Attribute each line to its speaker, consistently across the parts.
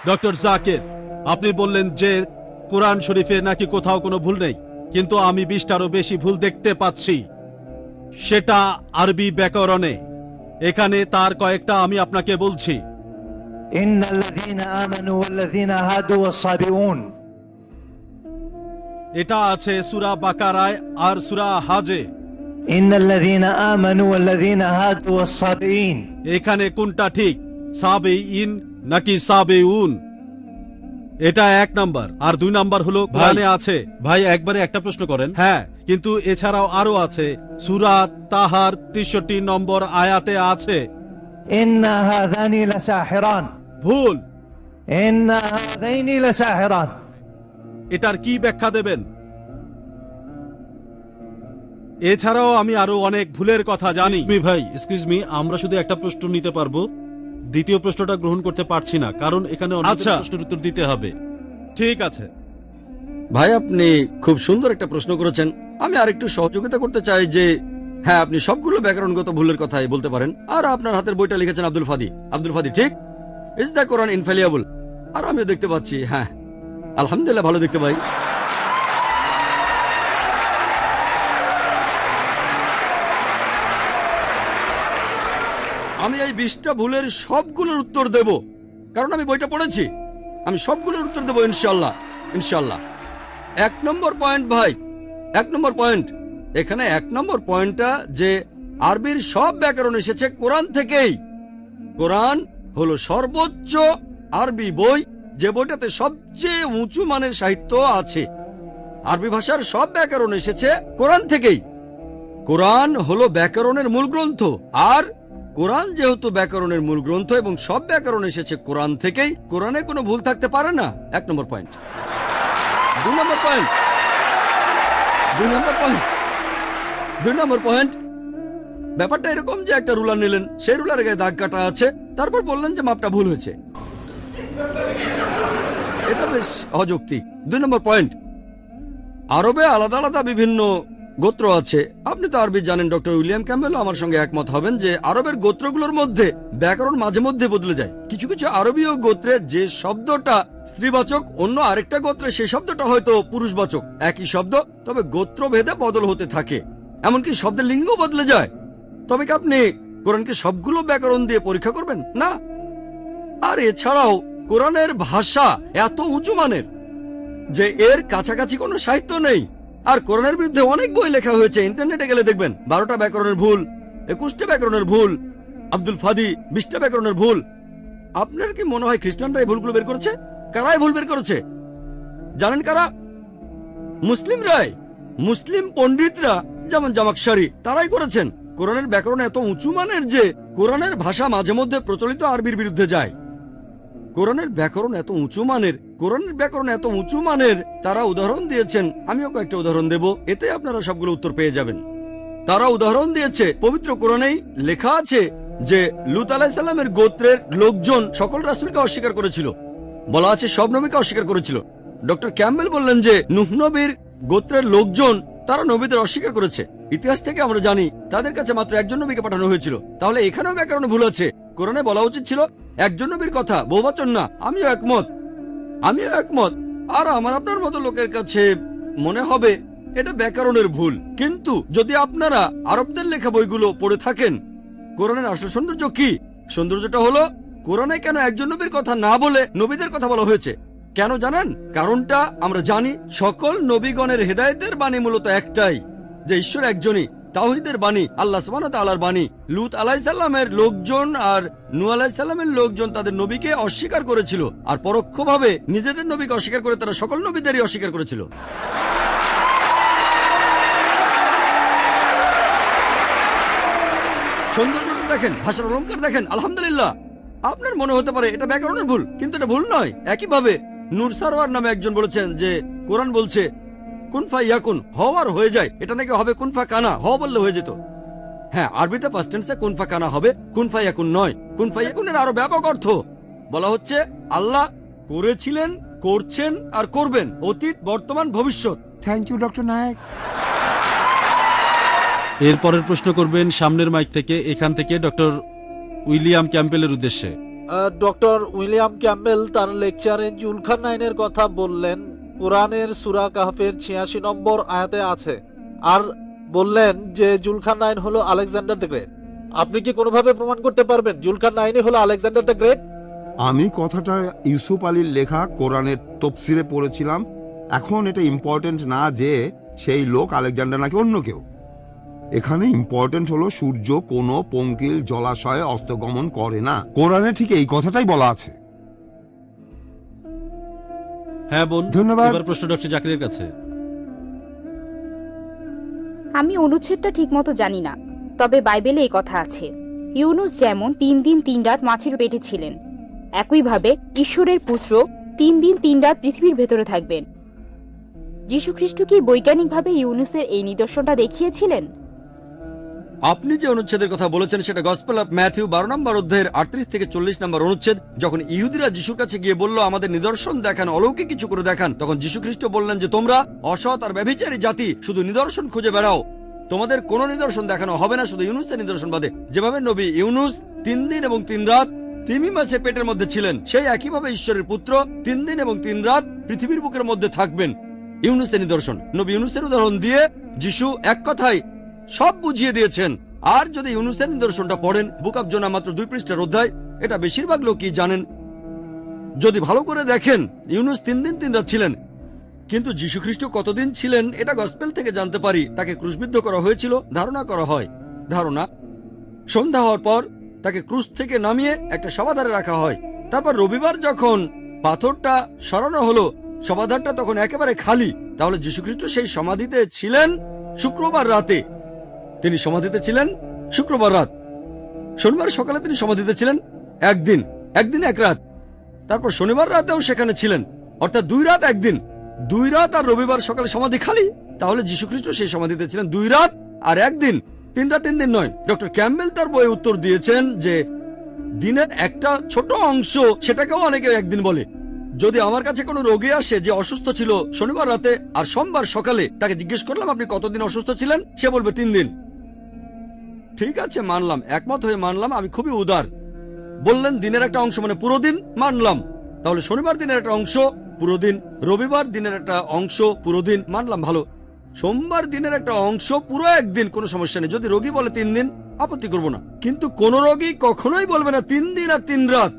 Speaker 1: Doctor Zakir, আপনি বললেন যে কোরআন শরীফে নাকি কোথাও কোনো ভুল নেই, কিন্তু আমি 20টারও বেশি ভুল দেখতে পাচ্ছি, সেটা আরবি ব্যাকরণে। এখানে তার কয়েকটা আমি আপনাকে বলছি।
Speaker 2: ইন্নাল্লাযীনা আমানু ওয়াল্লাযীনা হাদু ওয়াস-সাবিউন,
Speaker 1: এটা আছে সূরা বাকারায় আর সূরা হাজে।
Speaker 2: ইন্নাল্লাযীনা আমানু ওয়াল্লাযীনা হাদু ওয়াস-সাবিঈন,
Speaker 1: এখানে কোনটা ঠিক, সাবেইন নাকি সাবেউন? এটা 1 নাম্বার। আর 2 নাম্বার হলো কোরআনে আছে। ভাই একবারে একটা প্রশ্ন করেন। হ্যাঁ, কিন্তু এছাড়াও আরো আছে। সূরা তাহার 63 নম্বর আয়াতে আছে।
Speaker 2: ইন্না হাযানি লাসাহিরান,
Speaker 1: ভুল।
Speaker 2: ইন্না হাযাইনি লাসাহিরান।
Speaker 1: এটার কি ব্যাখ্যা দেবেন? এছাড়াও আমি আরো অনেক ভুলের কথা জানি। ভাই এক্সকিউজ মি, আমরা শুধু একটা প্রশ্ন নিতে পারবো, দ্বিতীয় প্রশ্নটা গ্রহণ করতে পারছি না, কারণ এখানে অনেক প্রশ্নের উত্তর দিতে হবে। ঠিক আছে
Speaker 3: ভাই, আপনি খুব সুন্দর একটা প্রশ্ন করেছেন। আমি আরেকটু সহযোগিতা করতে চাই যে হ্যাঁ, আপনি সবগুলো ব্যাকরণগত ভুলের কথাই বলতে পারেন। আর আপনার হাতের বইটা লিখেছেন আব্দুল ফাদি। আব্দুল ফাদি ঠিক, ইজ দ্য কোরআন ইনফ্যালিয়েবল। আর আমিও দেখতে পাচ্ছি, হ্যাঁ আলহামদুলিল্লাহ ভালো দেখতে পাই। আমি এই 20টা ভুলের সবগুলোর উত্তর দেব, কারণ আমি বইটা পড়েছি। আমি সবগুলোর উত্তর দেব ইনশাল্লাহ, ইনশাল্লাহ। 1 নম্বর পয়েন্ট ভাই, 1 নম্বর পয়েন্ট। এখানে 1 নম্বর পয়েন্টটা যে আরবির সব ব্যাকরণ এসেছে কোরআন থেকেই। কোরআন হলো সর্বোচ্চ আরবি বই, যে বইটাতে সবচেয়ে উঁচু মানের সাহিত্য আছে। আরবি ভাষার সব ব্যাকরণ এসেছে কোরআন থেকেই। কোরআন হলো ব্যাকরণের মূল গ্রন্থ, আর কোরআন যেহেতু ব্যাকরণের মূল গ্রন্থ এবং সব ব্যাকরণ এসেছে কোরআন থেকেই, কোরআনে কোনো ভুল থাকতে পারে না। 1 নম্বর পয়েন্ট। 2 নম্বর পয়েন্ট, 2 নম্বর পয়েন্ট, 2 নম্বর পয়েন্ট। ব্যাপারটা এরকম যে একটা রুলার নিলেন, সেই রুলারের গায়ে দাগ কাটা আছে, তারপর বললেন যে মাপটা ভুল হয়েছে। এটা বেশ অযৌক্তিক। 2 নম্বর পয়েন্ট, আরবে আলাদা আলাদা বিভিন্ন গোত্র আছে। আপনি তো আরবি জানেন, ডক্টর উইলিয়াম ক্যাম্বেলও আমার সঙ্গে একমত হবেন যে আরবের গোত্রগুলোর মধ্যে ব্যাকরণ মাঝে মধ্যে বদলে যায়। কিছু কিছু আরবীয় গোত্রে যে শব্দটা স্ত্রীবাচক, অন্য আরেকটা গোত্রে সেই শব্দটা হয়তো পুরুষবাচক। একই শব্দ, তবে গোত্র ভেদে বদল হতে থাকে। এমনকি শব্দের লিঙ্গ বদলে যায়। তবে কি আপনি কোরআনকে সবগুলো ব্যাকরণ দিয়ে পরীক্ষা করবেন? না। আর এছাড়াও কোরআনের ভাষা এত উঁচু মানের যে এর কাছাকাছি কোনো সাহিত্য নেই। আর কোরআনের বিরুদ্ধে অনেক বই লেখা হয়েছে, ইন্টারনেটে গেলে দেখবেন 12টা ব্যাকরণের ভুল, 21টা ব্যাকরণের ভুল, আব্দুল ফাদি 20টা ব্যাকরণের ভুল। আপনার কি মনে হয় খ্রিস্টানরা এই ভুলগুলো বের করেছে? কারাই ভুল বের করেছে জানেন? কারা? মুসলিমরাই। মুসলিম পণ্ডিতরা, যেমন জামাকশারি, তারাই করেছেন। কোরআনের ব্যাকরণ এত উঁচু মানের যে কোরআনের ভাষা মাঝে মধ্যে প্রচলিত আরবির বিরুদ্ধে যায়। কোরআনের ব্যাকরণ এত উঁচু মানের, কোরআনের ব্যাকরণ এত উঁচু মানের, তারা উদাহরণ দিয়েছেন। আমিও কয়েকটা উদাহরণ দেব, এতে আপনারা সবগুলো উত্তর পেয়ে যাবেন। তারা উদাহরণ দিয়েছে, পবিত্র কোরআনেই লেখা আছে যে লূত আলাইহিস সালামের গোত্রের লোকজন সকল রাসূলকে অস্বীকার করেছিল। বলা আছে সব নবীকে অস্বীকার করেছিল। ডক্টর ক্যাম্বেল বললেন যে নূহ নবীর গোত্রের লোকজন, তারা নবীদের অস্বীকার করেছে। ইতিহাস থেকে আমরা জানি তাদের কাছে মাত্র একজন নবীকে পাঠানো হয়েছিল। তাহলে এখানেও ব্যাকরণে ভুল আছে। কোরআনে বলা উচিত ছিল একজন নবীর কথা, বহুবচন না। আমিও একমত, আমিও একমত। আর আমার আপনার মতো লোকের কাছে মনে হবে এটা ব্যাকরণের ভুল। কিন্তু যদি আপনারা আরবদের লেখা বইগুলো পড়ে থাকেন, কোরআনের আসল সৌন্দর্য কি? সৌন্দর্যটা হলো কোরআনে কেন একজন নবীর কথা না বলে নবীদের কথা বলা হয়েছে। কেন জানেন? কারণটা আমরা জানি। সকল নবীগণের হেদায়েতের বাণী মূলত একটাই, যে ঈশ্বর একজনই, তাওহীদের বাণী, আল্লাহ সুবহানাহু ওয়া তাআলার বাণী। লূত আলাইহিস সালামের লোকজন আর নূহ আলাইহিস সালামের লোকজন তাদের নবীকে অস্বীকার করেছিল, আর পরোক্ষভাবে নিজেদের নবীকে অস্বীকার করে তারা সকল নবীদেরই অস্বীকার করেছিল। সৌন্দর্যটা দেখেন, ভাষার অলংকার দেখেন, আলহামদুলিল্লাহ। আপনার মনে হতে পারে এটা ব্যাকরণের ভুল, কিন্তু এটা ভুল নয়। একইভাবে নূর সারওয়ার নামে একজন বলেছেন যে কোরআন বলছে কুন ফায়াকুন, হওয়ার হয়ে যায়। এটা নাকি হবে কুন ফা কানা, হওয়া বললে হয়ে যেত। হ্যাঁ, আরবিতে ফার্স্ট টেন্সে কুন ফা কানা হবে, কুন ফায়াকুন নয়। কুন ফায়াকুনের আরো ব্যাপক অর্থ। বলা হচ্ছে আল্লাহ করেছিলেন, করছেন আর করবেন, অতীত, বর্তমান, ভবিষ্যৎ।
Speaker 4: Thank you doctor Naik.
Speaker 1: এরপরের প্রশ্ন করবেন সামনের মাইক থেকে, এখান থেকে ডক্টর উইলিয়াম ক্যাম্পবেলের উদ্দেশ্যে।
Speaker 4: ডক্টর উইলিয়াম ক্যাম্বেল তার লেকচারে জুলকারনাইনের কথা বললেন, কোরআনের সূরা কাহফের ৮৬ নম্বর আয়াতে আছে, আর বললেন যে জুলকারনাইন হলো আলেকজান্ডার দ্য গ্রেট। আপনি কি কোনোভাবে প্রমাণ করতে পারবেন জুলকারনাইনই হলো আলেকজান্ডার দ্য গ্রেট?
Speaker 5: আমি কথাটা ইউসুফ আলীর লেখা কোরআনের তফসিরে পড়েছিলাম। এখন এটা ইম্পর্টেন্ট না যে সেই লোক আলেকজান্ডার নাকি অন্য কেউ। এখানে ইম্পর্টেন্ট হলো সূর্য কোনো পঙ্কিল জলাশয়ে অস্তগমন করে না। কোরআনে ঠিক এই কথাটাই বলা আছে।
Speaker 1: হ্যাঁ বোন,
Speaker 5: ধন্যবাদ।
Speaker 1: এবার প্রশ্ন ডক্টর জাকিরের কাছে।
Speaker 6: আমি অনুচ্ছেদটা ঠিকমতো জানি না, তবে বাইবেলে এই কথা আছে, ইউনুস যেমন 3 দিন 3 রাত মাছের পেটে ছিলেন, একইভাবে ঈশ্বরের পুত্র 3 দিন 3 রাত পৃথিবীর ভেতরে থাকবেন। যীশুখ্রিস্ট কি বৈজ্ঞানিকভাবে ইউনুসের এই নিদর্শনটা দেখিয়েছিলেন?
Speaker 3: আপনি যে অনুচ্ছেদের কথা বলেছেন সেটা গসপেল অফ ম্যাথিউ 12 নম্বর অধ্যায়ের 38 থেকে 40 নম্বর অনুচ্ছেদ। যখন ইহুদিরা যিশুর কাছে গিয়ে বলল আমাদের নিদর্শন দেখান, অলৌকিক কিছু করে দেখান, তখন যীশু খ্রিস্ট বললেন যে তোমরা অসৎ আর ব্যভিচারী জাতি, শুধু নিদর্শন খুঁজে বেড়াও, তোমাদের কোনো নিদর্শন দেখানো হবে না শুধু ইউনুসের নিদর্শন বাদে। যেভাবে নবী ইউনুস 3 দিন এবং 3 রাত তিমি মাছের পেটের মধ্যে ছিলেন, সেই একইভাবে ঈশ্বরের পুত্র 3 দিন এবং 3 রাত পৃথিবীর বুকের মধ্যে থাকবেন। ইউনুসের নিদর্শন, নবী ইউনুসের উদাহরণ দিয়ে যিশু এক কথায় সব বুঝিয়ে দিয়েছেন। আর যদি ইউনুসের নিদর্শনটা পড়েন, বুক অব জোনা মাত্র 2 পৃষ্ঠার অধ্যায়, এটা বেশিরভাগ লোকই জানেন। যদি ভালো করে দেখেন, ইউনুস 3 দিন 3 রাত ছিলেন, কিন্তু যীশু খ্রিস্ট কতদিন ছিলেন এটা গসপেল থেকে জানতে পারি। তাকে ক্রুশবিদ্ধ করা হয়েছিল, ধারণা করা হয়, সন্ধ্যা হওয়ার পর তাকে ক্রুশ থেকে নামিয়ে একটা সমাধারে রাখা হয়। তারপর রবিবার যখন পাথরটা সরানো হলো, সমাধারটা তখন একেবারে খালি। তাহলে যীশু খ্রিস্ট সেই সমাধিতে ছিলেন শুক্রবার রাতে। তিনি সমাধিতে ছিলেন শুক্রবার রাত। শনিবার সকালে তিনি সমাধিতে ছিলেন একদিন 1 রাত। তারপর শনিবার রাতেও সেখানে ছিলেন, অর্থাৎ 2 রাত 1 দিন। 2 রাত আর রবিবার সকালে সমাধি খালি। তাহলে যীশু খ্রিস্ট সেই সমাধিতে ছিলেন 2 রাত আর 1 দিন, 3 রাত 3 দিন নয়। ডক্টর ক্যাম্বেল তার বইয়ে উত্তর দিয়েছেন যে দিনের একটা ছোট অংশ, সেটাকেও অনেকে একদিন বলে। যদি আমার কাছে কোনো রোগী আসে যে অসুস্থ ছিল শনিবার রাতে আর সোমবার সকালে, তাকে জিজ্ঞেস করলাম আপনি কতদিন অসুস্থ ছিলেন, সে বলবে 3 দিন। ঠিক আছে, মানলাম, একমত হয়ে মানলাম, আমি খুবই উদার। বললেন দিনের একটা অংশ মানে পুরো দিন, মানলাম। তাহলে শনিবার দিনের একটা অংশ পুরো দিন, রবিবার দিনের একটা অংশ পুরো দিন, মানলাম, ভালো। সোমবার দিনের একটা অংশ পুরো 1 দিন, কোনো সমস্যা নেই। যদি রোগী বলে 3 দিন, আপত্তি করব না, কিন্তু কোন রোগী কখনোই বলবে না 3 দিন আর 3 রাত।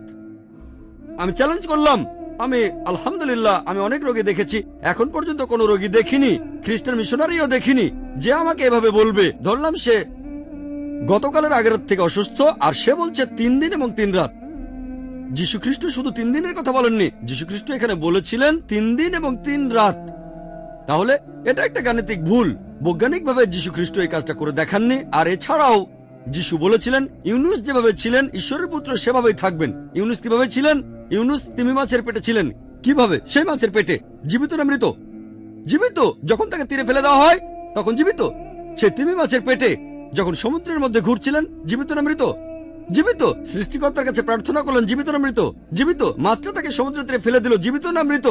Speaker 3: আমি চ্যালেঞ্জ করলাম। আমি আলহামদুলিল্লাহ আমি অনেক রোগী দেখেছি, এখন পর্যন্ত কোনো রোগী দেখিনি, খ্রিস্টান মিশনারিও দেখিনি যে আমাকে এভাবে বলবে। ধরলাম সে গতকালের আগের রাত থেকে অসুস্থ আর সে বলছে 3 দিন এবং 3 রাত। যীশু খ্রিস্ট শুধু 3 দিনের কথা বলেননি, যীশু খ্রিস্ট এখানে বলেছিলেন 3 দিন এবং 3 রাত। তাহলে এটা একটা গাণিতিক ভুল। বৈজ্ঞানিকভাবে যীশু খ্রিস্ট এই কাজটা করে দেখাননি। আর এছাড়াও যীশু বলেছিলেন ইউনুস যেভাবে ছিলেন ঈশ্বরের পুত্র সেভাবেই থাকবেন। ইউনুস কিভাবে ছিলেন? ইউনুস তিমি মাছের পেটে ছিলেন। কিভাবে? সেই মাছের পেটে। জীবিত না মৃত? জীবিত। যখন তাকে তীরে ফেলে দেওয়া হয় তখন জীবিত। সেই তিমি মাছের পেটে যখন সমুদ্রের মধ্যে ঘুরছিলেন, জীবিত না মৃত? জীবিত। সৃষ্টিকর্তার কাছে প্রার্থনা করলেন, জীবিত না মৃত? জীবিত। মাছটা তাকে সমুদ্রের তীরে ফেলে দিল, জীবিত না মৃত?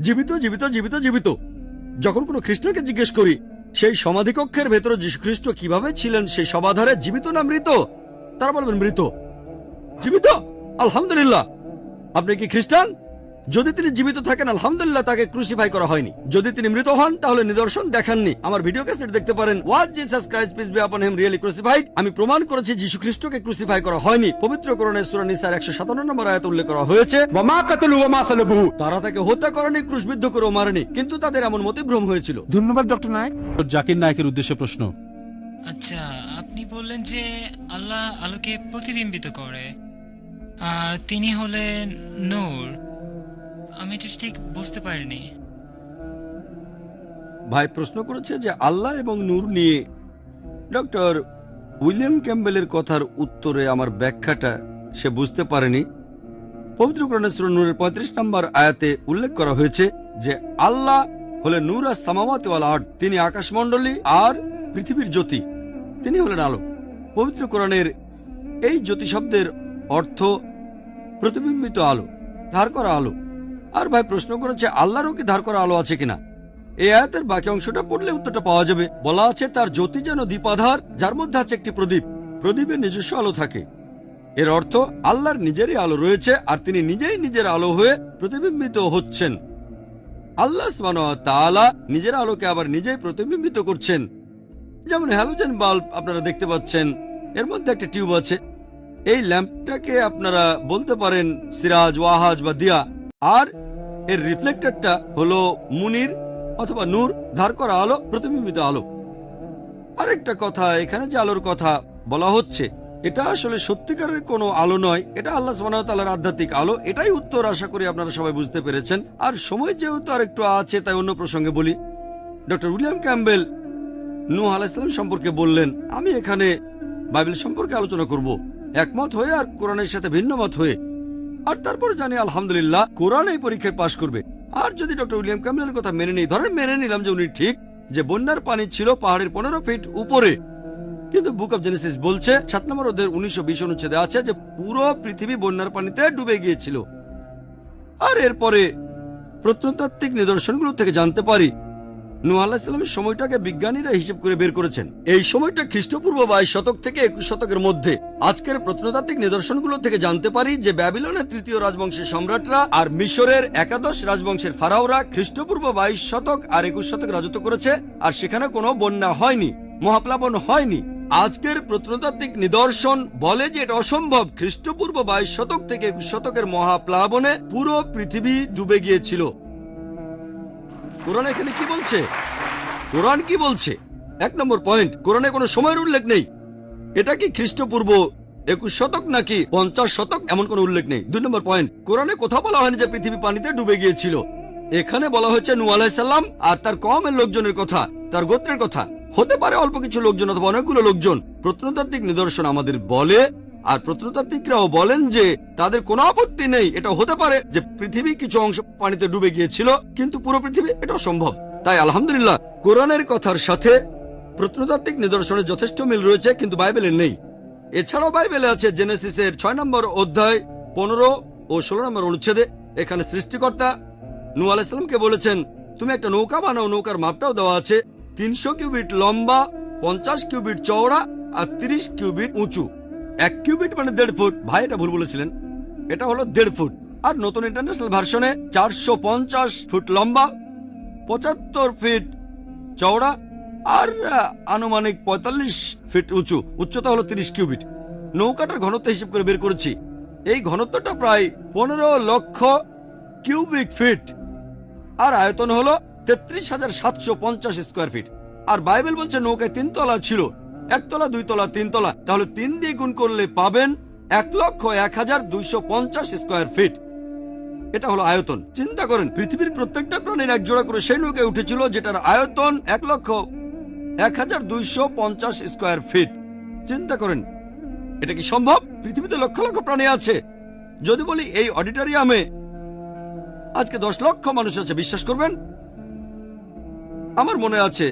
Speaker 3: জীবিত, জীবিত, জীবিত, জীবিত। যখন কোনো খ্রিস্টানকে জিজ্ঞেস করি সেই সমাধিকক্ষের ভেতরে যীশু খ্রিস্ট কিভাবে ছিলেন সেই সমাধারে, জীবিত না মৃত, তারা বলবেন মৃত। জীবিত? আলহামদুলিল্লাহ। আপনি কি খ্রিস্টান? যদি তিনি জীবিত থাকেন আলহামদুলিল্লাহ, তাকে ক্রুসিফাই করা হয়নি। যদি তিনি মৃত হন তাহলে নিদর্শন দেখাননি। আমার ভিডিও ক্যাসেট দেখতে পারেন, was Jesus Christ peace be upon him really crucified. আমি প্রমাণ করেছি যীশু খ্রিস্টকে ক্রুসিফাই করা হয়নি। পবিত্র কোরআনের সূরা নিসার 157 নম্বর আয়াতে উল্লেখ করা হয়েছে তারা তাকে হত্যা করেনি, ক্রুশবিদ্ধ করেও মারেনি, কিন্তু তাদের এমন মতিভ্রম হয়েছিল।
Speaker 5: ধন্যবাদ ডক্টর নায়ক।
Speaker 1: জাকির নায়কের উদ্দেশ্যে প্রশ্ন।
Speaker 7: আচ্ছা, আপনি বললেন যে আল্লাহ আলোকে প্রতিবিম্বিত করে আর তিনি হলেন নূর। আমি এটা ঠিক বুঝতে পারিনি।
Speaker 3: ভাই প্রশ্ন করেছে যে আল্লাহ এবং নূর নিয়ে। ডক্টর উইলিয়াম ক্যাম্বেলের কথার উত্তরে আমার ব্যাখ্যাটা সে বুঝতে পারেনি। পবিত্র কোরআনের সূরা নূরের 35 নম্বর আয়াতে উল্লেখ করা হয়েছে যে আল্লাহ হলেন নূর আস সামাওয়াতি ওয়াল আরদ। তিনি আকাশমণ্ডলী আর পৃথিবীর জ্যোতি, তিনি হলেন আলো। পবিত্র কোরআনের এই জ্যোতি শব্দের অর্থ প্রতিবিম্বিত আলো, ধার করা আলো। আর ভাই প্রশ্ন করেছে আল্লাহরও কি ধার করা আলো আছে কিনা। এই আয়াতের বাকি অংশটা পড়লে উত্তরটা পাওয়া যাবে। বলা আছে তার জ্যোতি যেন দীপাধার, যার মধ্যে আছে একটি প্রদীপ, প্রদীপের নিজস্ব আলো থাকে। এর অর্থ আল্লাহর নিজেরই আলো রয়েছে আর তিনি নিজেই নিজের আলো হয়ে প্রতিবিম্বিত হচ্ছেন। আল্লাহ সুবহানাহু ওয়া তাআলা নিজের আলোকে আবার নিজেই প্রতিবিম্বিত করছেন। যেমন হ্যালোজেন বাল্ব আপনারা দেখতে পাচ্ছেন, এর মধ্যে একটা টিউব আছে। এই ল্যাম্পটাকে আপনারা বলতে পারেন সিরাজ, ওয়াহাজ বা দিয়া, আর এর রিফ্লেক্টরটা হলো মুনির অথবা নূর, ধার করা আলো, প্রতিবিম্বিত আলো। আরেকটা কথা, এখানে যে আলোর কথা বলা হচ্ছে এটা আসলে সত্যিকারের কোনো আলো নয়, এটা আল্লাহ সুবহানাহু ওয়া তাআলার আধ্যাত্মিক আলো। এটাই উত্তর, আশা করি আপনারা সবাই বুঝতে পেরেছেন। আর সময় যেহেতু আর একটু আছে তাই অন্য প্রসঙ্গে বলি। ডক্টর উইলিয়াম ক্যাম্বেল নূহ আলাইহিস সালাম সম্পর্কে বললেন, আমি এখানে বাইবেল সম্পর্কে আলোচনা করব একমত হয়ে আর কোরআনের সাথে ভিন্ন মত হয়ে। আর তারপর জানি আলহামদুলিল্লাহ কোরআন এই পরীক্ষায় পাশ করবে। আর যদি ডক্টর উইলিয়াম ক্যাম্বেলের কথা মেনে নেই, ধরেন মেনে নিলাম যে উনি ঠিক, যে বন্যার পানি ছিল পাহাড়ের 15 ফিট উপরে, কিন্তু বুক অব জেনেসিস বলছে 7 নম্বর অধ্যায়ের 19-20 অনুচ্ছেদে আছে যে পুরো পৃথিবী বন্যার পানিতে ডুবে গিয়েছিল। আর এরপরে প্রত্নতাত্ত্বিক নিদর্শনগুলো থেকে জানতে পারি নূহ আলাইহিস সালামের সময়টাকে বিজ্ঞানীরা হিসেব করে বের করেছেন। এই সময়টা খ্রিস্টপূর্ব 22 শতক থেকে 21 শতকের মধ্যে। আজকের প্রত্নতাত্ত্বিক নিদর্শনগুলো থেকে জানতে পারি যে ব্যাবিলনের 3য় রাজবংশের সম্রাটরা আর মিশরের একাদশ রাজবংশের ফারাওরা খ্রিস্টপূর্ব 22 শতক আর 21 শতক রাজত্ব করেছে, আর সেখানে কোনো বন্যা হয়নি, মহাপ্লাবন হয়নি। আজকের প্রত্নতাত্ত্বিক নিদর্শন বলে যে এটা অসম্ভব। খ্রিস্টপূর্ব 22 শতক থেকে 21 শতকের মহাপ্লাবনে পুরো পৃথিবী ডুবে গিয়েছিল। কোরআন এখানে কি বলছে? কোরআন কি বলছে? 1 নম্বর পয়েন্ট, কোরআনে কোনো সময়ের উল্লেখ নেই। এটা কি খ্রিস্টপূর্ব 21 শতক নাকি 50 শতক, এমন কোনো উল্লেখ নেই। 2 নম্বর পয়েন্ট, কোরআনে কোথাও বলা হয়নি যে পৃথিবী পানিতে ডুবে গিয়েছিল। এখানে বলা হয়েছে নূহ আলাইহিস সালাম আর তার কওমের লোকজনের কথা, তার গোত্রের কথা। হতে পারে অল্প কিছু লোকজন অথবা অনেকগুলো লোকজন। প্রত্নতাত্ত্বিক নিদর্শন আমাদের বলে, আর প্রত্নতাত্ত্বিকরাও বলেন যে তাদের কোনো আপত্তি নেই, এটা হতে পারে যে পৃথিবী কিছু অংশ পানিতে ডুবে গিয়েছিল, কিন্তু পুরো পৃথিবী এটা অসম্ভব। তাই আলহামদুলিল্লাহ কোরআনের কথার সাথে প্রত্নতাত্ত্বিক নিদর্শনের যথেষ্ট মিল রয়েছে, কিন্তু বাইবেলের নেই। এছাড়াও বাইবেলে আছে জেনেসিসের 6 নম্বর অধ্যায় 15 ও 16 নম্বর অনুচ্ছেদে। এখানে সৃষ্টিকর্তা নূহ আলাইহিস সালামকে বলেছেন, তুমি একটা নৌকা বানাও। নৌকার মাপটাও দেওয়া আছে, 300 কিউবিট লম্বা, 50 কিউবিট চওড়া আর 30 কিউবিট উঁচু। 1 কিউবিট মানে 1.5 ফুট। ভাই এটা ভুল বলেছিলেন, এটা হলো 1.5 ফুট। আর নতুন ইন্টারন্যাশনাল ভার্সনে 450 ফুট লম্বা, 75 ফিট চওড়া আর আনুমানিক 45 ফিট উঁচু। উচ্চতা হলো 30 কিউবিট। নৌকাটার ঘনত্ব হিসেব করে বের করেছি, এই ঘনত্বটা প্রায় 15 লক্ষ কিউবিক ফিট, আর আয়তন হলো 33,750 স্কোয়ার ফিট। আর বাইবেল বলছে নৌকায় 3 তলা ছিল, 1 তলা, 2 তলা, 3 তলা। তাহলে 3 দিয়ে গুণ করলে পাবেন 1,01,250 স্কোয়ার ফিট। এটা হলো আয়তন। চিন্তা করেন, পৃথিবীর প্রত্যেকটা প্রাণীর এক জোড়া করে সেই নৌকায় উঠেছিল, যেটার আয়তন 1,01,250 স্কোয়ার ফিট। চিন্তা করেন, এটা কি সম্ভব? পৃথিবীতে লক্ষ লক্ষ প্রাণী আছে। যদি বলি এই অডিটোরিয়ামে আজকে 10 লক্ষ মানুষ আছে, বিশ্বাস করবেন? আমার মনে আছে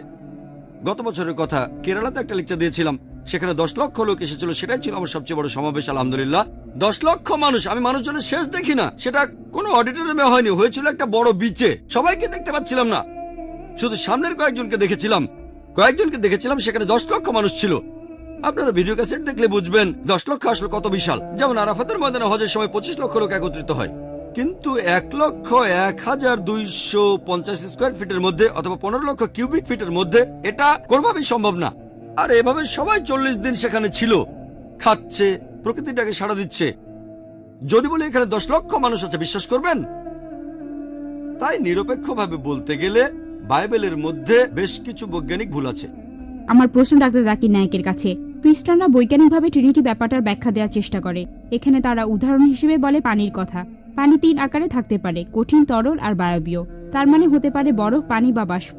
Speaker 3: গত বছরের কথা, কেরালাতে একটা লেকচার দিয়েছিলাম, সেখানে 10 লক্ষ লোক এসেছিল। সেটাই ছিল আমার সবচেয়ে বড় সমাবেশ, আলহামদুলিল্লাহ। 10 লক্ষ মানুষ। আমি মানুষজনের শেষ দেখি না, সেটা কোনো অডিটোরিয়ামে হয়নি, হয়েছিল একটা বড় বিচে। সবাইকে দেখতে পাচ্ছিলাম না, শুধু সামনের কয়েকজনকে দেখেছিলাম। সেখানে 10 লক্ষ মানুষ ছিল। আপনারা ভিডিও ক্যাসেট দেখলে বুঝবেন 10 লক্ষ আসলে কত বিশাল। যেমন আরাফাতের ময়দানে হজের সময় 25 লক্ষ লোক একত্রিত হয়, কিন্তু 1,01,250 স্কোয়ার ফিটের মধ্যে অথবা 15 লক্ষ কিউবিক ফিটের মধ্যে এটা কোনোভাবেই সম্ভব না। আর এভাবে সবাই 40 দিন সেখানে ছিল, খাচ্ছে, প্রকৃতিটাকে সাড়া দিচ্ছে। যদি বলি এখানে 10 লক্ষ মানুষ আছে, বিশ্বাস করবেন? তাই নিরপেক্ষভাবে বলতে গেলে বাইবেলের মধ্যে বেশ কিছু বৈজ্ঞানিক ভুল আছে।
Speaker 6: আমার প্রশ্ন ডাক্তার জাকির নায়েকের কাছে। খ্রিস্টানরা বৈজ্ঞানিকভাবে ট্রিনিটি ব্যাপারটার ব্যাখ্যা দেওয়ার চেষ্টা করে। এখানে তারা উদাহরণ হিসেবে বলে পানির কথা। পানি 3 আকারে থাকতে পারে, কঠিন, তরল আর বায়বীয়। তার মানে হতে পারে বরফ, পানি বা বাষ্প।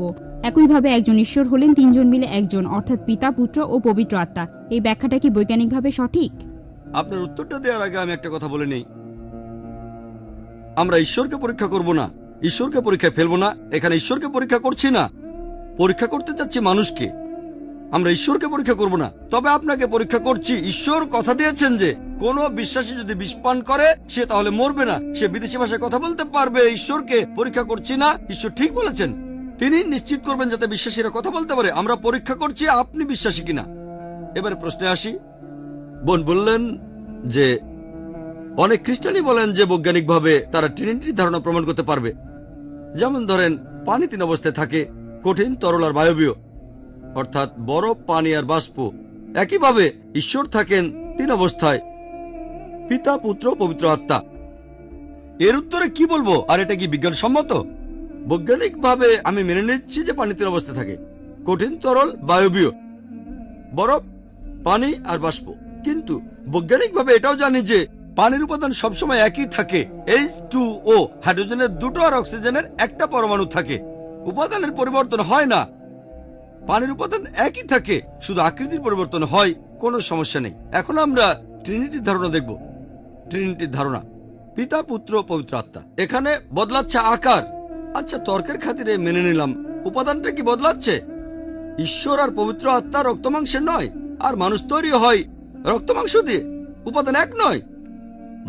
Speaker 6: একইভাবে একজন ঈশ্বর হলেন 3 জন মিলে একজন, অর্থাৎ পিতা, পুত্র ও পবিত্র আত্মা। এই ব্যাখ্যাটা কি বৈজ্ঞানিকভাবে সঠিক?
Speaker 3: আপনার উত্তরটা দেওয়ার আগে আমি একটা কথা বলে নেই। আমরা ঈশ্বরকে পরীক্ষা করব না, ঈশ্বরকে পরীক্ষায় ফেলবো না। এখানে ঈশ্বরকে পরীক্ষা করছি না, পরীক্ষা করতে চাচ্ছি মানুষকে। আমরা ঈশ্বরকে পরীক্ষা করব না, তবে আপনাকে পরীক্ষা করছি। ঈশ্বর কথা দিয়েছেন যে কোনো বিশ্বাসী যদি বিষ পান করে সে তাহলে মরবে না, সে বিদেশি ভাষায় কথা বলতে পারবে। ঈশ্বরকে পরীক্ষা করছি না, ঈশ্বর ঠিক বলেছেন, তিনি নিশ্চিত করবেন যাতে বিশ্বাসীরা কথা বলতে পারে। আমরা পরীক্ষা করছি আপনি বিশ্বাসী কিনা। এবারে প্রশ্নে আসি। বোন বললেন যে অনেক খ্রিস্টানই বলেন যে বৈজ্ঞানিকভাবে তারা ট্রিনিটির ধারণা প্রমাণ করতে পারবে। যেমন ধরেন, পানি 3 অবস্থায় থাকে, কঠিন, তরল আর বায়বীয়, অর্থাৎ বরফ, পানি আর বাষ্প। একইভাবে ঈশ্বর থাকেন 3 অবস্থায়, পিতা, পুত্র, পবিত্র আত্মা। এর উত্তরে কি বলবো? আর এটা কি বিজ্ঞানসম্মত? বৈজ্ঞানিকভাবে আমি মেনে নিচ্ছি যে পানি 3 অবস্থায় থাকে, কঠিন, তরল, বায়বীয়, বরফ, পানি আর বাষ্প। কিন্তু বৈজ্ঞানিকভাবে এটাও জানি যে পানির উপাদান সবসময় একই থাকে, H2O, হাইড্রোজেনের 2টো আর অক্সিজেনের 1টা পরমাণু থাকে। উপাদানের পরিবর্তন হয় না, পানির উপাদান একই থাকে, শুধু আকৃতির পরিবর্তন হয়। কোনো সমস্যা নেই। এখন আমরা ট্রিনিটির ধারণা দেখব। ট্রিনিটির ধারণা, পিতা, পুত্র, পবিত্র আত্মা। এখানে বদলাচ্ছে আকার। আচ্ছা, তর্কের খাতিরে মেনে নিলাম, উপাদানটা কি বদলাচ্ছে? ঈশ্বর আর পবিত্র আত্মা রক্তমাংসের নয়, আর মানুষ তৈরি হয় রক্তমাংস দিয়ে। উপাদান এক নয়।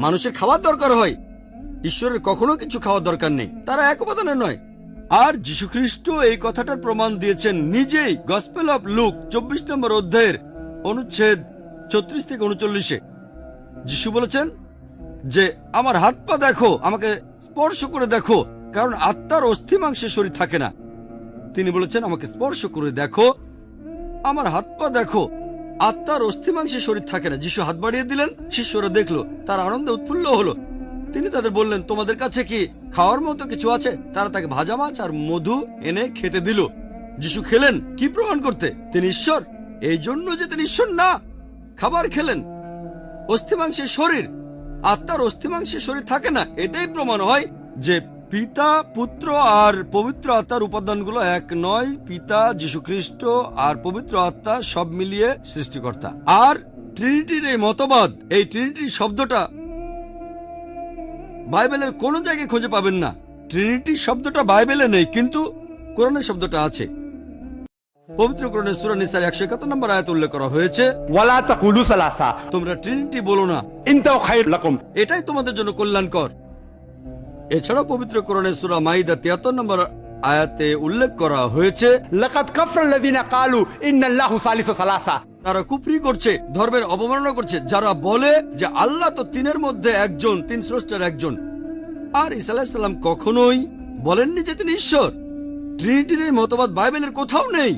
Speaker 3: মানুষের খাওয়ার দরকার হয়, ঈশ্বরের কখনো কিছু খাওয়ার দরকার নেই, তারা এক উপাদানের নয়। আর যীশুখ্রিস্ট এই কথাটার প্রমাণ দিয়েছেন নিজেই গসপেল অফ লুক 24 নম্বর অধ্যায়ের অনুচ্ছেদ 34 থেকে 39-এ। যিশু বলেছেন যে আমার হাত পা দেখো, আমাকে স্পর্শ করে দেখো, কারণ আত্মার অস্থি মাংসের শরীর থাকে না। তিনি বলেছেন আমাকে স্পর্শ করে দেখো, আমার হাত পা দেখো, আত্মার অস্থি মাংসের শরীর থাকে না। যিশু হাত বাড়িয়ে দিলেন, শিষ্যরা দেখলো, তার আনন্দে উৎফুল্ল হলো। তিনি তাদের বললেন, তোমাদের কাছে কি খাওয়ার মতো কিছু আছে? তারা তাকে ভাজা মাছ আর মধু এনে খেতে দিল। যিশু খেলেন কি প্রমাণ করতে? তিনি ঈশ্বর। এই জন্য যে তিনি ঈশ্বর না, খাবার খেলেন। অস্থিমাংসের শরীর, আত্মার অস্থিমাংসের শরীর থাকে না। এটাই প্রমাণ হয় যে পিতা, পুত্র আর পবিত্র আত্মার উপাদানগুলো এক নয়। পিতা, যীশুখ্রিস্ট আর পবিত্র আত্মা সব মিলিয়ে সৃষ্টিকর্তা। আর ট্রিনিটির এই মতবাদ, এই ট্রিনিটি শব্দটা বাইবেলের কোন জায়গায় খুঁজে পাবেন না। ট্রিনিটি শব্দটা বাইবেলে নেই, কিন্তু কোরআনের শব্দটা আছে। পবিত্র কোরআনের সূরা নিসার 171 নম্বর আয়াতে উল্লেখ করা হয়েছে,
Speaker 8: ওয়ালা তাকুলু সালাসা,
Speaker 3: তোমরা ট্রিনিটি বলো না,
Speaker 8: ইনতাও খায়র লাকুম,
Speaker 3: এটাই তোমাদের জন্য কল্যাণকর। এছাড়াও পবিত্র কোরআনের সূরা মাইদা 73 নম্বর আয়াতে উল্লেখ করা হয়েছে,
Speaker 8: লাকাদ কাফারাল্লাযিনা ক্বালু ইন্নাল্লাহু সালিসু সালাসা,
Speaker 3: তারা কুফরি করছে, ধর্মের অবমাননা করছে, যারা বলে যে আল্লাহ তো 3-এর মধ্যে একজন, 3 স্রষ্টার একজন। আর ঈসা আলাইহিস সালাম কখনোই বলেননি যে তিনি ঈশ্বর। ট্রিনিটির এই মতবাদ বাইবেলের কোথাও নেই।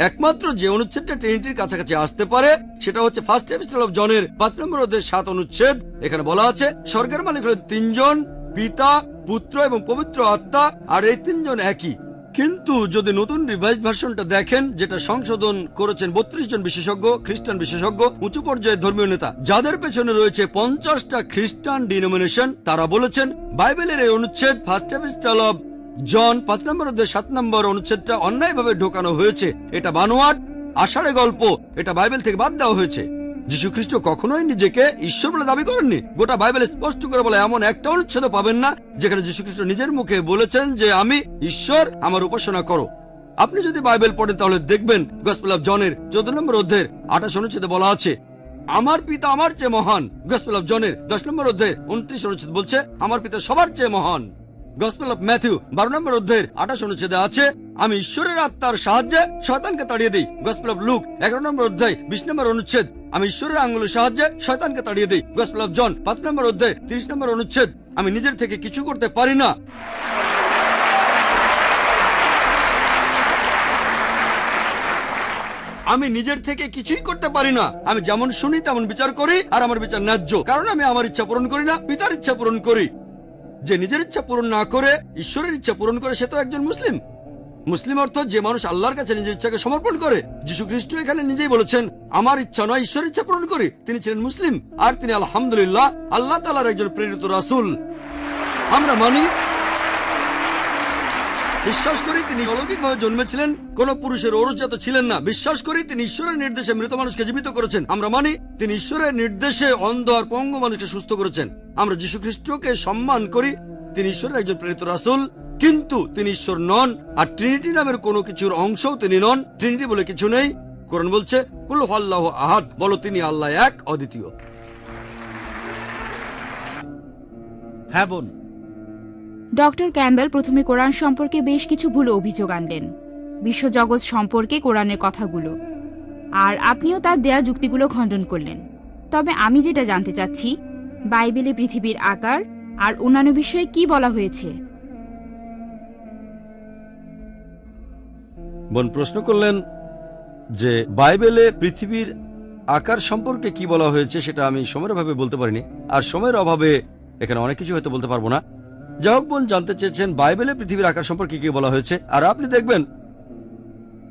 Speaker 3: একমাত্র যে অনুচ্ছেদটা ট্রিনিটির কাছাকাছি আসতে পারে সেটা হচ্ছে ফার্স্ট এপিস্টল অফ জনের 5 নম্বর অধ্যায়ের 7 অনুচ্ছেদ। এখানে বলা আছে স্বর্গের মালিক হলেন 3 জন, পিতা, পুত্র এবং পবিত্র আত্মা, আর এই 3 জন একই। কিন্তু যদি নতুন রিভাইজড ভার্সনটা দেখেন, যেটা সংশোধন করেছেন 32 জন বিশেষজ্ঞ, খ্রিস্টান বিশেষজ্ঞ, উঁচু পর্যায়ের ধর্মীয় নেতা, যাদের পেছনে রয়েছে 50টা খ্রিস্টান ডিনোমিনেশন, তারা বলেছেন বাইবেলের এই অনুচ্ছেদ ফার্স্ট এপিস্টল অফ জন 5 নম্বর অধ্যায় 7 নম্বর অনুচ্ছেদটা অন্যায়ভাবে ঢোকানো হয়েছে। এটা বানোয়াট, আষাঢ়ে গল্প, এটা বাইবেল থেকে বাদ দেওয়া হয়েছে। যীশুখ্রিস্ট কখনোই নিজেকে ঈশ্বর বলে দাবি করেননি। গোটা বাইবেল স্পষ্ট করে বলে এমন একটা অনুচ্ছেদ পাবেন না যেখানে যীশুখ্রিস্ট নিজের মুখে বলেছেন যে আমি ঈশ্বর, আমার উপাসনা করো। আপনি যদি বাইবেল পড়েন তাহলে দেখবেন গসপেল অফ জনের 14 নম্বর অধ্যায়ের 28 অনুচ্ছেদে বলা আছে আমার পিতা আমার চেয়ে মহান। গসপেল অফ জনের 10 নম্বর অধ্যায়ের 29 অনুচ্ছেদ বলছে আমার পিতা সবার চেয়ে মহান। গসপেল অফ ম্যাথিউ 12 নম্বর অধ্যায়ের 28 অনুচ্ছেদে আছে আমি ঈশ্বরের আত্মার সাহায্যে শয়তানকে তাড়িয়ে দেই। গসপেল অফ লুক 11 নম্বর অধ্যায় 20 নম্বর অনুচ্ছেদ আমি ঈশ্বরের আঙ্গুলের সাহায্যে শয়তানকে তাড়িয়ে দেই। গসপেল অফ জন 5 নম্বর অধ্যায় 30 নম্বর অনুচ্ছেদ আমি নিজের থেকে কিছু করতে পারি না। আমি নিজের থেকে কিছুই করতে পারি না। আমি যেমন শুনি তেমন বিচার করি, আর আমার বিচার ন্যায্য, কারণ আমি আমার ইচ্ছা পূরণ করি না, পিতার ইচ্ছা পূরণ করি। যে নিজের ইচ্ছা পূরণ না করে ঈশ্বরের ইচ্ছা পূরণ করে সে তো একজন মুসলিম। মুসলিম অর্থ যে মানুষ আল্লাহর কাছে নিজের ইচ্ছাকে সমর্পণ করে। যীশু খ্রিস্ট এখানে নিজেই বলেছেন আমার ইচ্ছা নয়, ঈশ্বরের ইচ্ছা পূরণ করি। তিনি ছিলেন মুসলিম, আর তিনি আলহামদুলিল্লাহ আল্লাহ তাআলার একজন প্রেরিত রাসূল। আমরা মানি, বিশ্বাস করি তিনি অলৌকিকভাবে জন্মেছিলেন, কোন পুরুষের ঔরসজাত ছিলেন না। বিশ্বাস করি তিনি ঈশ্বরের নির্দেশে মৃত মানুষকে জীবিত করেছেন। আমরা মানি তিনি ঈশ্বরের নির্দেশে অন্ধ আর পঙ্গু মানুষকে সুস্থ করেছেন। আমরা যীশু খ্রিস্টকে সম্মান করি, তিনি ঈশ্বরের একজন প্রেরিত রাসূল, কিন্তু তিনি ঈশ্বর নন। আর ট্রিনিটি নামের কোনো কিছুর অংশও তিনি নন। ট্রিনিটি বলে কিছু নেই। কোরআন বলছে কুল হুয়াল্লাহু আহাদ, বলো তিনি আল্লাহ এক, অদ্বিতীয়।
Speaker 1: হ্যাঁ বোন।
Speaker 6: ডক্টর ক্যাম্বেল প্রথমে কোরআন সম্পর্কে বেশ কিছু ভুল অভিযোগ আনলেন, বিশ্বজগৎ সম্পর্কে কোরআনের কথাগুলো, আর আপনিও তার দেয়া যুক্তিগুলো খণ্ডন করলেন। তবে আমি যেটা জানতে চাচ্ছি, বাইবেলে পৃথিবীর আকার আর অন্যান্য বিষয়ে কি বলা হয়েছে?
Speaker 3: বোন প্রশ্ন করলেন যে বাইবেলে পৃথিবীর আকার সম্পর্কে কি বলা হয়েছে, সেটা আমি সময়ের অভাবে বলতে পারিনি, আর সময়ের অভাবে এখানে অনেক কিছু হয়তো বলতে পারবো না। যাই হোক, বোন জানতে চেয়েছেন বাইবেলে পৃথিবীর আকার সম্পর্কে কি বলা হয়েছে। আর আপনি দেখবেন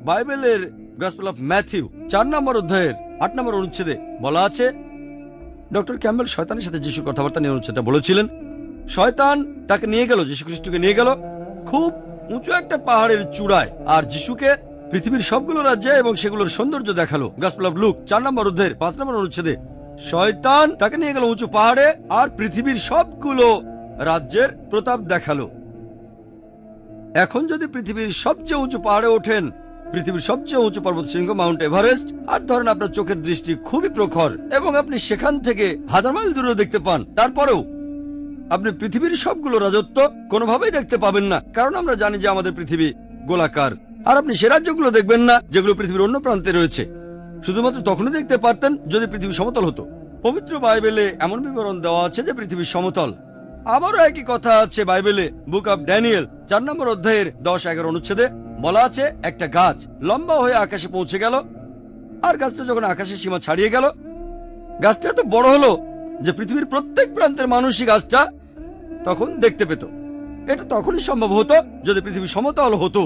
Speaker 3: বাইবেলের গসপেল অফ ম্যাথিউ 4 নম্বর অধ্যায়ের 8 নম্বর অনুচ্ছেদে বলা আছে, ডক্টর ক্যাম্বেল শয়তানের সাথে যিশুর কথাবার্তা নিয়ে অনুচ্ছেদটা বলেছিলেন। শয়তান তাকে নিয়ে গেল, যীশু খ্রিস্টকে নিয়ে গেল খুব উঁচু একটা পাহাড়ের চূড়ায়, আর যিশুকে পৃথিবীর সবগুলো রাজ্যে এবং সেগুলোর সৌন্দর্য দেখালো। গসপেল অফ লুক 4 নম্বর অধ্যায়ের 5 নম্বর অনুচ্ছেদে শয়তান তাকে নিয়ে গেল উঁচু পাহাড়ে আর পৃথিবীর সবগুলো রাজ্যের প্রতাপ দেখালো। এখন যদি পৃথিবীর সবচেয়ে উঁচু পাহাড়ে ওঠেন, পৃথিবীর সবচেয়ে উঁচু পর্বত শৃঙ্গ মাউন্ট এভারেস্ট, আর ধরেন আপনার চোখের দৃষ্টি খুবই প্রখর এবং আপনি সেখান থেকে 1000 মাইল দূরে দেখতে পান, তারপরেও আপনি পৃথিবীর সবগুলো রাজত্ব কোনোভাবেই দেখতে পাবেন না, কারণ আমরা জানি যে আমাদের পৃথিবী গোলাকার। আর আপনি সে রাজ্যগুলো দেখবেন না যেগুলো পৃথিবীর অন্য প্রান্তে রয়েছে। শুধুমাত্র তখনই দেখতে পারতেন যদি পৃথিবী সমতল হতো। পবিত্র বাইবেলে এমন বিবরণ দেওয়া আছে যে পৃথিবী সমতল। আবারও একই কথা আছে বাইবেলে বুক অব ড্যানিয়েল 4 নম্বর অধ্যায়ের 10-11 অনুচ্ছেদে বলা আছে, একটা গাছ লম্বা হয়ে আকাশে পৌঁছে গেল, আর গাছটা যখন আকাশের সীমা ছাড়িয়ে গেল, গাছটা এত বড় হলো যে পৃথিবীর প্রত্যেক প্রান্তের মানুষই গাছটা তখন দেখতে পেত। এটা তখনই সম্ভব হতো যদি পৃথিবী সমতল হতো।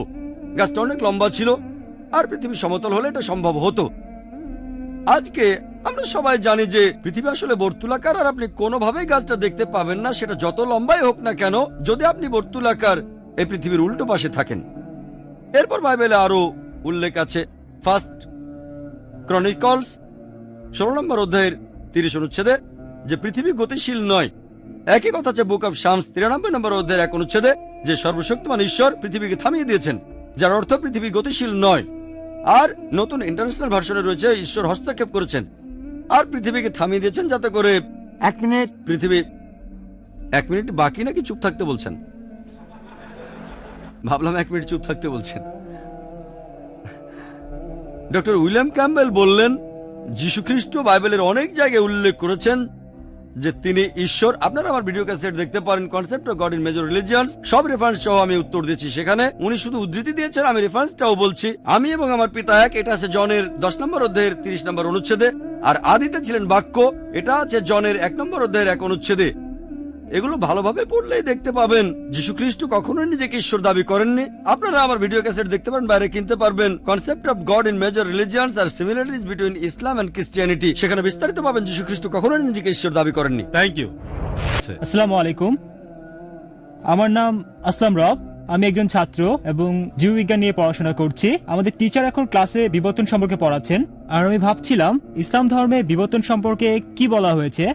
Speaker 3: গাছটা অনেক লম্বা ছিল, আর পৃথিবী সমতল হলে এটা সম্ভব হতো। আজকে আমরা সবাই জানি যে পৃথিবী আসলে বর্তুলাকার, আর আপনি কোনোভাবেই গাছটা দেখতে পাবেন না, সেটা যত লম্বাই হোক না কেন, যদি আপনি বর্তুলাকার এই পৃথিবীর উল্টো পাশে থাকেন। এরপর বাইবেলে আরো উল্লেখ আছে, ফার্স্ট ক্রনিকলস 16 নম্বর অধ্যায়ের 30 অনুচ্ছেদে যে পৃথিবী গতিশীল নয়। একই কথা আছে বুক অব শামস 93 নম্বর অধ্যায়ের 1 অনুচ্ছেদে যে সর্বশক্তিমান ঈশ্বর পৃথিবীকে থামিয়ে দিয়েছেন, যার অর্থ পৃথিবী গতিশীল নয়। আর নতুন ইন্টারন্যাশনাল ভার্সনে রয়েছে ঈশ্বর হস্তক্ষেপ করেছেন আর পৃথিবীকে থামিয়ে দিয়েছেন, যাতে করে 1 মিনিট পৃথিবী 1 মিনিট বাকি নাকি চুপ থাকতে বলছেন? ভাবলাম 1 মিনিট চুপ থাকতে বলছেন। ডক্টর উইলিয়াম ক্যাম্বেল বললেন, যীশু খ্রিস্ট বাইবেলের অনেক জায়গায় উল্লেখ করেছেন যে তিনি ঈশ্বর। আপনারা আমার ভিডিও ক্যাসেট দেখতে পারেন, concept of God in major religions, সব রেফারেন্স সহ আমি উত্তর দিয়েছি সেখানে। উনি শুধু উদ্ধৃতি দিয়েছেন, আমি রেফারেন্সটাও বলছি। আমি এবং আমার পিতা এক, এটা আছে জনের 10 নম্বর অধ্যায়ের 30 নম্বর অনুচ্ছেদে। আর আদিতে ছিলেন বাক্য, এটা আছে জনের 1 নম্বর অধ্যায়ের 1 অনুচ্ছেদে। এগুলো ভালোভাবে পড়লেই দেখতে পাবেন যীশু খ্রিস্ট কখনোই নিজেকে ঈশ্বর দাবি করেননি। আপনারা আমার ভিডিও ক্যাসেট দেখতে পারেন, বাইরে কিনতে পারবেন, concept of God in major religions আর similarities between Islam and Christianity. সেখানে বিস্তারিত পাবেন যীশু খ্রিস্ট কখনোই নিজেকে ঈশ্বর দাবি করেননি।
Speaker 1: Thank you.
Speaker 9: আসসালামু আলাইকুম, আমার নাম আসলাম রব। আমি একজন ছাত্র এবং জীববিজ্ঞান নিয়ে পড়াশোনা করছি। আমাদের টিচার এখন ক্লাসে বিবর্তন সম্পর্কে পড়াচ্ছেন, আর আমি ভাবছিলাম ইসলাম ধর্মে বিবর্তন সম্পর্কে কি বলা হয়েছে।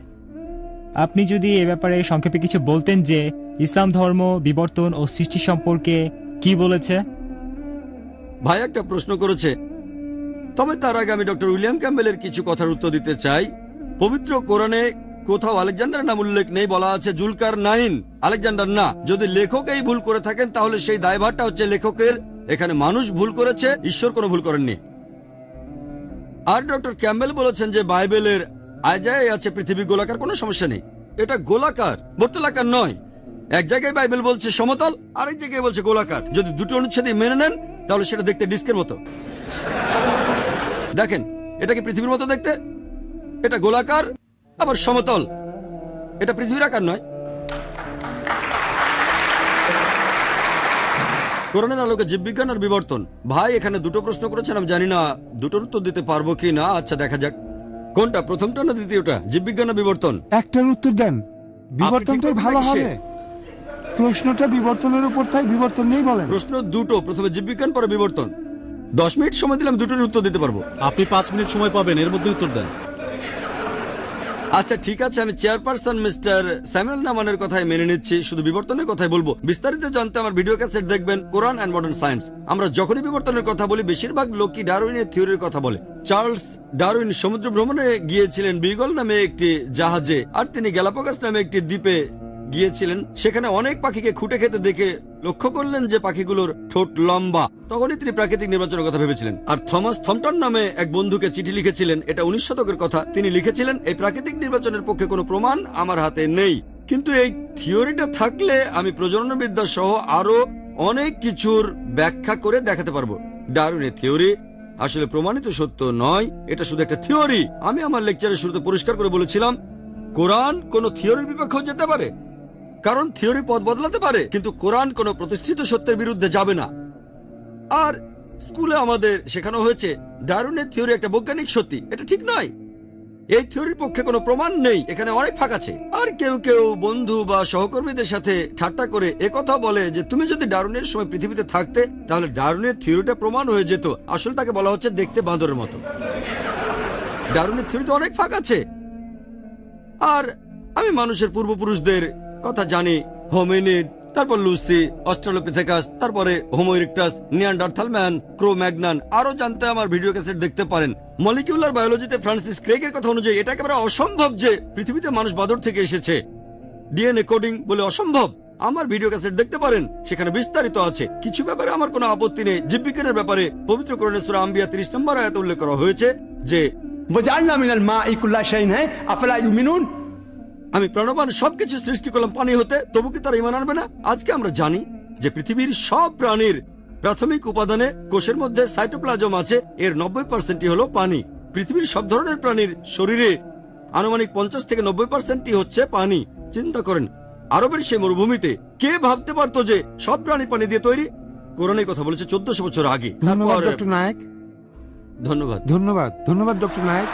Speaker 9: আপনি যদি এ ব্যাপারে সংক্ষেপে কিছু বলতেন যে ইসলাম ধর্ম বিবর্তন ও সৃষ্টি সম্পর্কে কি বলেছে।
Speaker 3: ভাই একটা প্রশ্ন করেছে, তবে তার আগে আমি ডক্টর উইলিয়াম ক্যাম্বেলের কিছু কথার উত্তর দিতে চাই। পবিত্র কোরআনে কোথাও আলেকজান্ডার নাম উল্লেখ নেই, বলা আছে জুলকার নাইন, আলেকজান্ডার না। যদি লেখক এই ভুল করে থাকেন তাহলে সেই দায়ভারটা হচ্ছে লেখকের। এখানে মানুষ ভুল করেছে, ঈশ্বর কোনো ভুল করেননি। আর ডক্টর ক্যাম্বেল বলেছেন যে বাইবেলের আয়ায় আছে পৃথিবী গোলাকার, কোনো সমস্যা নেই, এটা গোলাকার বর্তুলাকার নয়। এক জায়গায় বাইবেল বলছে সমতল, আরেক জায়গায় বলছে গোলাকার। যদি দুটো অনুচ্ছেদই মেনে নেন তাহলে সেটা দেখতে ডিস্কের মতো। দেখেন, এটা কি পৃথিবীর মতো দেখতে? এটা গোলাকার আবার সমতল, এটা পৃথিবীর আকার নয়। কোরআনের আলোকে জীববিজ্ঞান আর বিবর্তন। ভাই এখানে দুটো প্রশ্ন করেছেন, আমি জানি না দুটোর উত্তর দিতে পারবো কি না। আচ্ছা দেখা যাক, কোনটা প্রথমটা না দ্বিতীয়টা, জীববিজ্ঞান না বিবর্তন?
Speaker 10: একটার উত্তর দেন, বিবর্তনটাই ভালো হবে। প্রশ্নটা বিবর্তনের উপর তাই বিবর্তন নেই বলেন।
Speaker 3: প্রশ্ন দুটো, প্রথমে জীববিজ্ঞান পরে বিবর্তন। 10 মিনিট সময় দিলাম, দুটোর উত্তর দিতে পারবো।
Speaker 1: আপনি 5 মিনিট সময় পাবেন, এর মধ্যে উত্তর দেন।
Speaker 3: আচ্ছা ঠিক আছে, আমি চেয়ারপারসন মিস্টার স্যামুয়েল নামানের কথাই মেনে নিচ্ছি, শুধু বিবর্তনের কথাই বলবো। বিস্তারিত জানতে আমার ভিডিও ক্যাসেট দেখবেন, কোরআন অ্যান্ড মডার্ন সায়েন্স। আমরা যখনই বিবর্তনের কথা বলি বেশিরভাগ লোকই ডারউইনের থিওরির কথা বলে। চার্লস ডারউইন সমুদ্র ভ্রমণে গিয়েছিলেন বিগল নামে একটি জাহাজে, আর তিনি গ্যালাপাগোস নামে একটি দ্বীপে গিয়েছিলেন, সেখানে অনেক পাখিকে খুঁটে খেতে দেখে লক্ষ্য করলেন যে পাখিগুলোর ঠোঁট লম্বা। তখনই তিনি প্রাকৃতিক নির্বাচনের কথা ভেবেছিলেন। আর থমাস থমটন নামে এক বন্ধুকে চিঠি লিখেছিলেন, এটা 19 শতকের কথা। তিনি লিখেছিলেন, এই প্রাকৃতিক নির্বাচনের পক্ষে কোনো প্রমাণ আমার হাতে নেই, কিন্তু এই থিওরিটা থাকলে আমি প্রজননবিদ্যা সহ আরো অনেক কিছুর ব্যাখ্যা করে দেখাতে পারবো। ডারউইনের থিওরি আসলে প্রমাণিত সত্য নয়, এটা শুধু একটা থিওরি। আমি আমার লেকচারের শুরুতে পরিষ্কার করে বলেছিলাম, কোরআন কোন থিওরির বিপক্ষেও যেতে পারে, কারণ থিওরি পথ বদলাতে পারে, কিন্তু কোরআন কোনো প্রতিষ্ঠিত সত্যের বিরুদ্ধে যাবে না। আর স্কুলে আমাদের শেখানো হয়েছে ডারউইনের থিওরি একটা বৈজ্ঞানিক সত্যি, এটা ঠিক নয়। এই থিওরির পক্ষে কোনো প্রমাণ নেই, এখানে অনেক ফাঁক আছে। আর কেউ কেউ বন্ধু বা সহকর্মীদের সাথে ঠাট্টা করে একথা বলে যে তুমি যদি ডারউইনের সময় পৃথিবীতে থাকতে তাহলে ডারউইনের থিওরিটা প্রমাণ হয়ে যেত। আসলে তাকে বলা হচ্ছে দেখতে বাঁদরের মতো। ডারউইনের থিওরিতে অনেক ফাঁক আছে। আর আমি মানুষের পূর্বপুরুষদের কথা জানি, হোমিনিড, তারপর লুসি, অস্ট্রালোপিথেকাস, তারপরে হোমো ইরেক্টাস, নিয়ান্ডারথাল ম্যান, ক্রো ম্যাগনান। আরো জানতে আমার ভিডিও ক্যাসেট দেখতে পারেন। মলিকিউলার বায়োলজিতে ফ্রান্সিস ক্রেগের কথা অনুযায়ী এটা একেবারে অসম্ভব যে পৃথিবীতে মানুষ বাদর থেকে এসেছে। ডিএনএ কোডিং বলে অসম্ভব। আমার ভিডিও ক্যাসেট দেখতে পারেন, সেখানে বিস্তারিত আছে। কিছু ব্যাপারে আমার কোনো আপত্তি নেই। জীববিজ্ঞানের ব্যাপারে পবিত্র কোরআনে সূরা আম্বিয়া 30 নম্বর আয়াতে উল্লেখ করা হয়েছে যে
Speaker 8: وجعلنا من الماء كل شيء है أفلا يؤمنون।
Speaker 3: আমি প্রাণবান সবকিছু সৃষ্টি করলাম পানি হতে, তবু কি তারা ঈমান আনবে না? আজকে আমরা জানি যে পৃথিবীর সব প্রাণীর প্রাথমিক উপাদানে কোষের মধ্যে সাইটোপ্লাজম আছে, এর 90% হলো পানি। পৃথিবীর সব ধরনের প্রাণীর শরীরে আনুমানিক 50 থেকে 90% হচ্ছে পানি। চিন্তা করেন, আরবের সেই মরুভূমিতে কে ভাবতে পারতো যে সব প্রাণী পানি দিয়ে তৈরি? কোরআনে কথা বলেছে 1400 বছর আগে।
Speaker 10: ধন্যবাদ ডক্টর নায়েক।
Speaker 3: ধন্যবাদ।
Speaker 10: ধন্যবাদ ডক্টর নায়েক।